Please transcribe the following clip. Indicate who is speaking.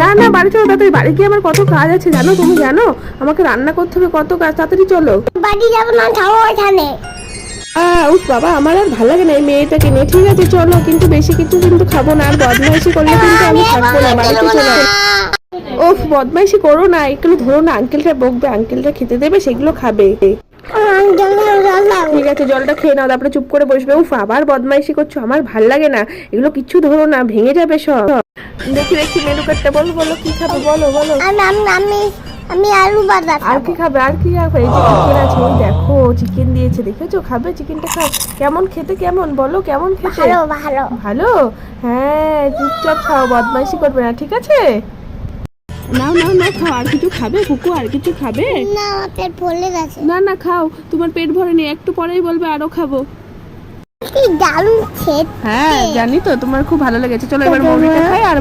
Speaker 1: না না, বাড়ি চলো তাড়াতাড়ি। বাড়ি গিয়ে আমার কত কাজ আছে জানো, তুমি জানো? আমাকে রান্না করতে হবে, কত কাজ। তাড়াতাড়ি চলো।
Speaker 2: বাড়ি যাবো না, খাবো এখানে।
Speaker 1: উফ বাবা, আমার আর ভালো লাগে না এই মেয়েটাকে নিয়ে। ঠিক আছে চলো, কিন্তু বেশি কিছু কিন্তু খাবো না। আর বদমাইশি করলে কিন্তু আমি থাকবো না, বাড়িতে চলো। উফ, বদমাইশি করো না, এগুলো ধরো না। আঙ্কেলটা বকবে, আঙ্কেলটা খেতে দেবে, সেগুলো খাবে। ঠিক আছে, জলটা খেয়ে নাও, তারপরে চুপ করে বসবে। উফ, আবার বদমাইশি করছো, আমার ভাল লাগে না এগুলো। কিচ্ছু ধরো না, ভেঙে যাবে সব। দেখি দেখি মেনু কার্ডটা বলো, বলো কি খাবে, বলো বলো।
Speaker 2: আমি আলু ভাজা।
Speaker 1: আর কি খাবে, আর কি খাবে? এই যে চিকেন আছে, এই দেখো চিকেন দিয়েছে, দেখেছো? খাবে চিকেনটা? খাও। কেমন খেতে, কেমন বলো, কেমন খেতে?
Speaker 2: ভালো ভালো
Speaker 1: ভালো? হ্যাঁ, চুপচাপ খাও, বদমাইশি করবে না, ঠিক আছে? নাও নাও নাও, খাও। আর কিছু খাবে কুকু? আর কিছু খাবে?
Speaker 2: না, পেট ভরে গেছে।
Speaker 1: না না, খাও, তোমার পেট ভরে নেই, একটু পরেই বলবে আরো খাবো।
Speaker 2: কি দারুণ খেতে।
Speaker 1: হ্যাঁ জানি তো, তোমার খুব ভালো লেগেছে। চলো এবার মুড়িটা খাই। আর